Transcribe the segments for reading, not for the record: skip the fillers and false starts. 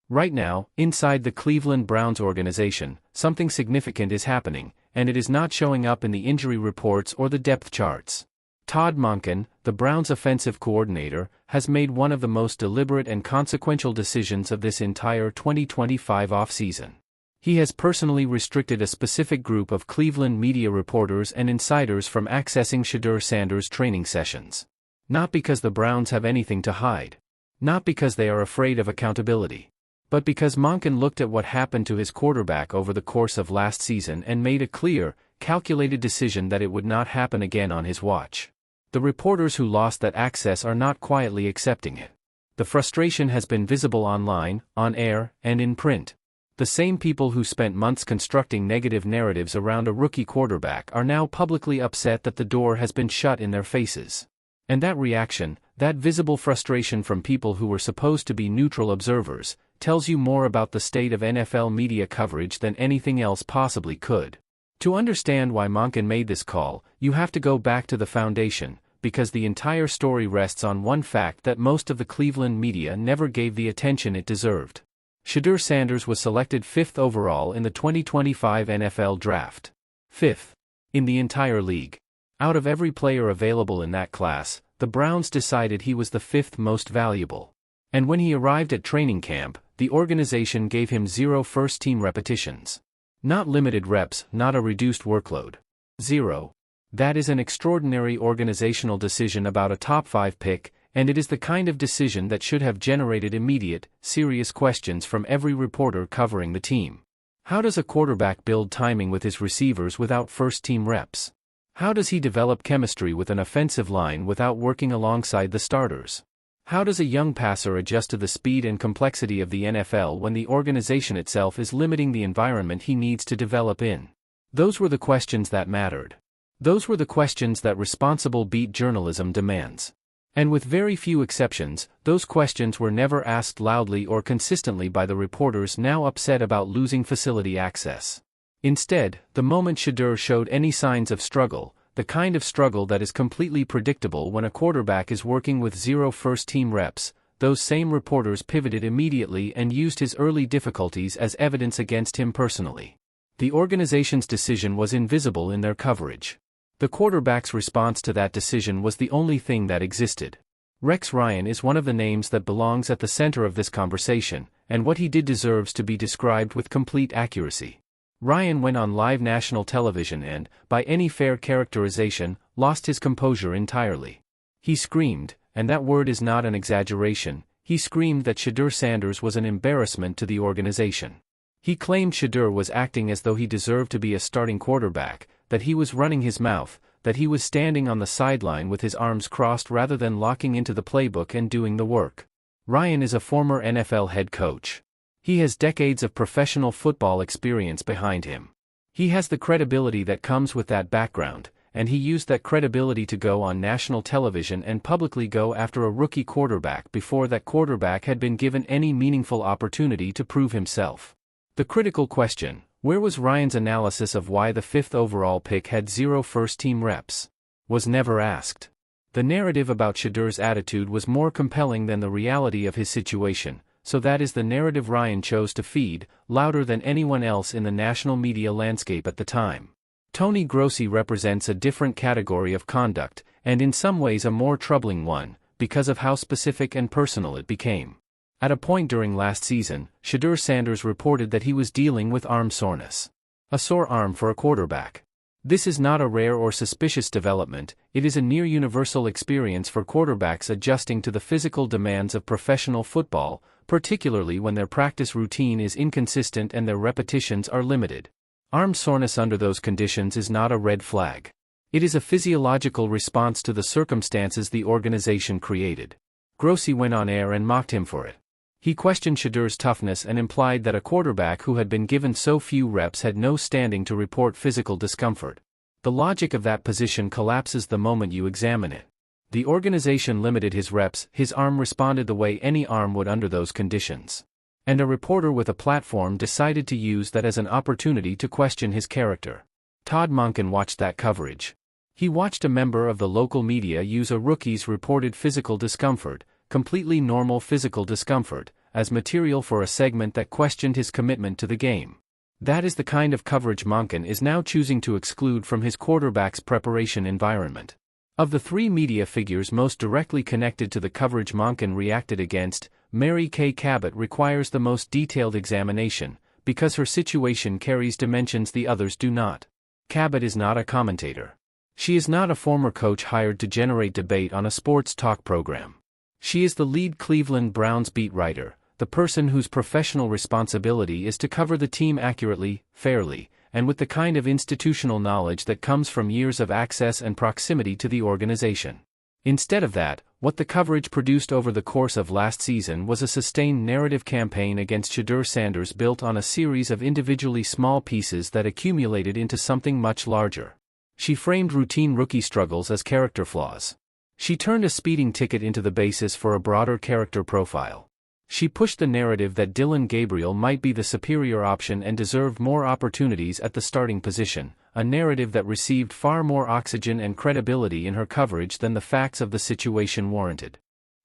Right now, inside the Cleveland Browns organization, something significant is happening, and it is not showing up in the injury reports or the depth charts. Todd Monken, the Browns' offensive coordinator, has made one of the most deliberate and consequential decisions of this entire 2025 offseason. He has personally restricted a specific group of Cleveland media reporters and insiders from accessing Shedeur Sanders' training sessions. Not because the Browns have anything to hide. Not because they are afraid of accountability. But because Monken looked at what happened to his quarterback over the course of last season and made a clear, calculated decision that it would not happen again on his watch. The reporters who lost that access are not quietly accepting it. The frustration has been visible online, on air, and in print. The same people who spent months constructing negative narratives around a rookie quarterback are now publicly upset that the door has been shut in their faces. And that reaction, that visible frustration from people who were supposed to be neutral observers, tells you more about the state of NFL media coverage than anything else possibly could. To understand why Monken made this call, you have to go back to the foundation, because the entire story rests on one fact that most of the Cleveland media never gave the attention it deserved. Shedeur Sanders was selected 5th overall in the 2025 NFL Draft. 5th. In the entire league. Out of every player available in that class, the Browns decided he was the 5th most valuable. And when he arrived at training camp, the organization gave him 0 first-team repetitions. Not limited reps, not a reduced workload. 0. That is an extraordinary organizational decision about a top 5 pick, and it is the kind of decision that should have generated immediate, serious questions from every reporter covering the team. How does a quarterback build timing with his receivers without first-team reps? How does he develop chemistry with an offensive line without working alongside the starters? How does a young passer adjust to the speed and complexity of the NFL when the organization itself is limiting the environment he needs to develop in? Those were the questions that mattered. Those were the questions that responsible beat journalism demands. And with very few exceptions, those questions were never asked loudly or consistently by the reporters now upset about losing facility access. Instead, the moment Shedeur showed any signs of struggle, the kind of struggle that is completely predictable when a quarterback is working with 0 first-team reps, those same reporters pivoted immediately and used his early difficulties as evidence against him personally. The organization's decision was invisible in their coverage. The quarterback's response to that decision was the only thing that existed. Rex Ryan is one of the names that belongs at the center of this conversation, and what he did deserves to be described with complete accuracy. Ryan went on live national television and, by any fair characterization, lost his composure entirely. He screamed, and that word is not an exaggeration, he screamed that Shedeur Sanders was an embarrassment to the organization. He claimed Shedeur was acting as though he deserved to be a starting quarterback, that he was running his mouth, that he was standing on the sideline with his arms crossed rather than locking into the playbook and doing the work. Ryan is a former NFL head coach. He has decades of professional football experience behind him. He has the credibility that comes with that background, and he used that credibility to go on national television and publicly go after a rookie quarterback before that quarterback had been given any meaningful opportunity to prove himself. The critical question, where was Ryan's analysis of why the 5th overall pick had 0 first-team reps? Was never asked. The narrative about Shedeur's attitude was more compelling than the reality of his situation, so that is the narrative Ryan chose to feed, louder than anyone else in the national media landscape at the time. Tony Grossi represents a different category of conduct, and in some ways a more troubling one, because of how specific and personal it became. At a point during last season, Shedeur Sanders reported that he was dealing with arm soreness. A sore arm for a quarterback. This is not a rare or suspicious development, it is a near-universal experience for quarterbacks adjusting to the physical demands of professional football, particularly when their practice routine is inconsistent and their repetitions are limited. Arm soreness under those conditions is not a red flag. It is a physiological response to the circumstances the organization created. Grossi went on air and mocked him for it. He questioned Shedeur's toughness and implied that a quarterback who had been given so few reps had no standing to report physical discomfort. The logic of that position collapses the moment you examine it. The organization limited his reps, his arm responded the way any arm would under those conditions. And a reporter with a platform decided to use that as an opportunity to question his character. Todd Monken watched that coverage. He watched a member of the local media use a rookie's reported physical discomfort, completely normal physical discomfort, as material for a segment that questioned his commitment to the game. That is the kind of coverage Monken is now choosing to exclude from his quarterback's preparation environment. Of the three media figures most directly connected to the coverage Monken reacted against, Kay Cabot requires the most detailed examination, because her situation carries dimensions the others do not. Cabot is not a commentator. She is not a former coach hired to generate debate on a sports talk program. She is the lead Cleveland Browns beat writer, the person whose professional responsibility is to cover the team accurately, fairly, and with the kind of institutional knowledge that comes from years of access and proximity to the organization. Instead of that, what the coverage produced over the course of last season was a sustained narrative campaign against Shedeur Sanders built on a series of individually small pieces that accumulated into something much larger. She framed routine rookie struggles as character flaws. She turned a speeding ticket into the basis for a broader character profile. She pushed the narrative that Dillon Gabriel might be the superior option and deserved more opportunities at the starting position, a narrative that received far more oxygen and credibility in her coverage than the facts of the situation warranted.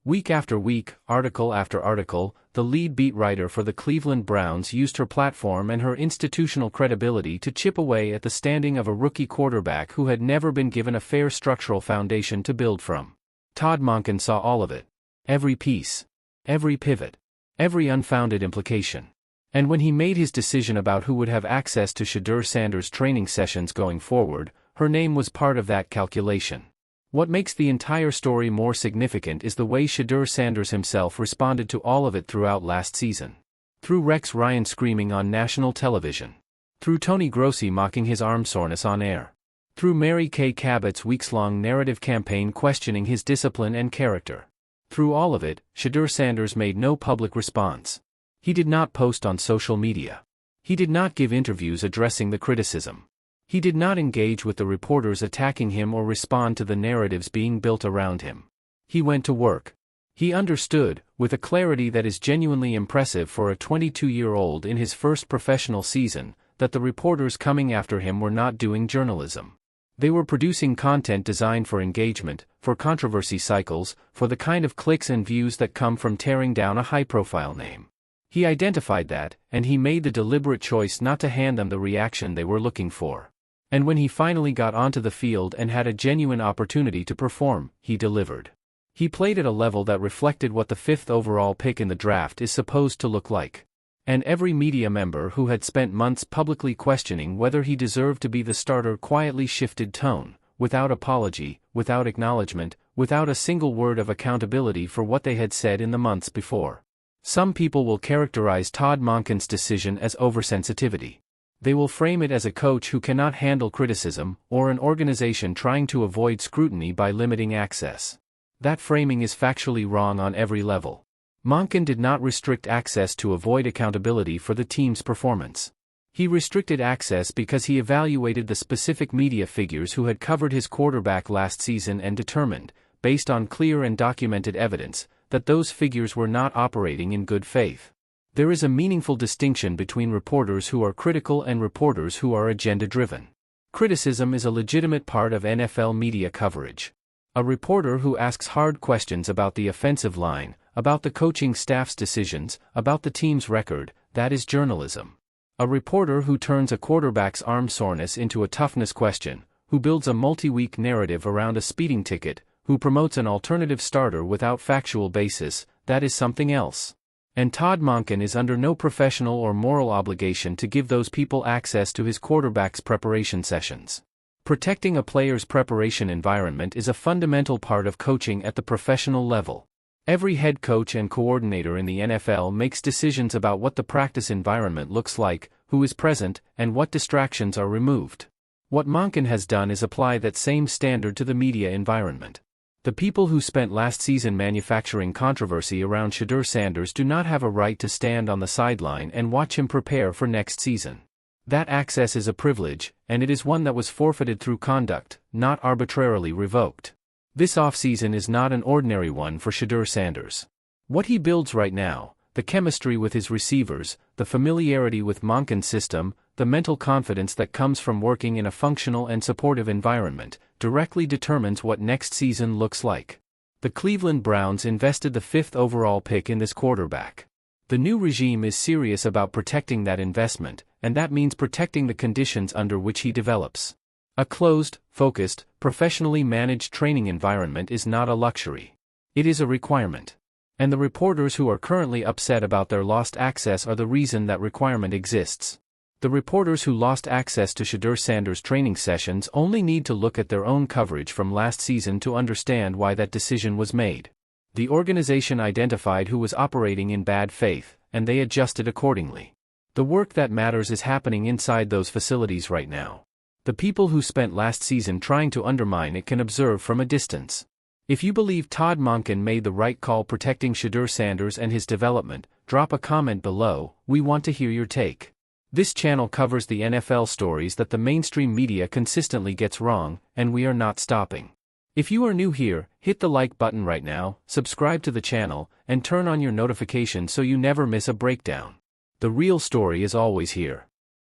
Week after week, article after article, the lead beat writer for the Cleveland Browns used her platform and her institutional credibility to chip away at the standing of a rookie quarterback who had never been given a fair structural foundation to build from. Todd Monken saw all of it. Every piece. Every pivot. Every unfounded implication. And when he made his decision about who would have access to Shedeur Sanders' training sessions going forward, her name was part of that calculation. What makes the entire story more significant is the way Shedeur Sanders himself responded to all of it throughout last season. Through Rex Ryan screaming on national television. Through Tony Grossi mocking his arm soreness on air. Through Kay Cabot's weeks-long narrative campaign questioning his discipline and character. Through all of it, Shedeur Sanders made no public response. He did not post on social media. He did not give interviews addressing the criticism. He did not engage with the reporters attacking him or respond to the narratives being built around him. He went to work. He understood, with a clarity that is genuinely impressive for a 22-year-old in his first professional season, that the reporters coming after him were not doing journalism. They were producing content designed for engagement, for controversy cycles, for the kind of clicks and views that come from tearing down a high-profile name. He identified that, and he made the deliberate choice not to hand them the reaction they were looking for. And when he finally got onto the field and had a genuine opportunity to perform, he delivered. He played at a level that reflected what the 5th overall pick in the draft is supposed to look like. And every media member who had spent months publicly questioning whether he deserved to be the starter quietly shifted tone, without apology, without acknowledgement, without a single word of accountability for what they had said in the months before. Some people will characterize Todd Monken's decision as oversensitivity. They will frame it as a coach who cannot handle criticism, or an organization trying to avoid scrutiny by limiting access. That framing is factually wrong on every level. Monken did not restrict access to avoid accountability for the team's performance. He restricted access because he evaluated the specific media figures who had covered his quarterback last season and determined, based on clear and documented evidence, that those figures were not operating in good faith. There is a meaningful distinction between reporters who are critical and reporters who are agenda-driven. Criticism is a legitimate part of NFL media coverage. A reporter who asks hard questions about the offensive line, about the coaching staff's decisions, about the team's record, that is journalism. A reporter who turns a quarterback's arm soreness into a toughness question, who builds a multi-week narrative around a speeding ticket, who promotes an alternative starter without factual basis, that is something else. And Todd Monken is under no professional or moral obligation to give those people access to his quarterback's preparation sessions. Protecting a player's preparation environment is a fundamental part of coaching at the professional level. Every head coach and coordinator in the NFL makes decisions about what the practice environment looks like, who is present, and what distractions are removed. What Monken has done is apply that same standard to the media environment. The people who spent last season manufacturing controversy around Shedeur Sanders do not have a right to stand on the sideline and watch him prepare for next season. That access is a privilege, and it is one that was forfeited through conduct, not arbitrarily revoked. This offseason is not an ordinary one for Shedeur Sanders. What he builds right now, the chemistry with his receivers, the familiarity with Monken's system, the mental confidence that comes from working in a functional and supportive environment, directly determines what next season looks like. The Cleveland Browns invested the 5th overall pick in this quarterback. The new regime is serious about protecting that investment, and that means protecting the conditions under which he develops. A closed, focused, professionally managed training environment is not a luxury. It is a requirement. And the reporters who are currently upset about their lost access are the reason that requirement exists. The reporters who lost access to Shedeur Sanders' training sessions only need to look at their own coverage from last season to understand why that decision was made. The organization identified who was operating in bad faith, and they adjusted accordingly. The work that matters is happening inside those facilities right now. The people who spent last season trying to undermine it can observe from a distance. If you believe Todd Monken made the right call protecting Shedeur Sanders and his development, drop a comment below. We want to hear your take. This channel covers the NFL stories that the mainstream media consistently gets wrong, and we are not stopping. If you are new here, hit the like button right now, subscribe to the channel, and turn on your notifications so you never miss a breakdown. The real story is always here.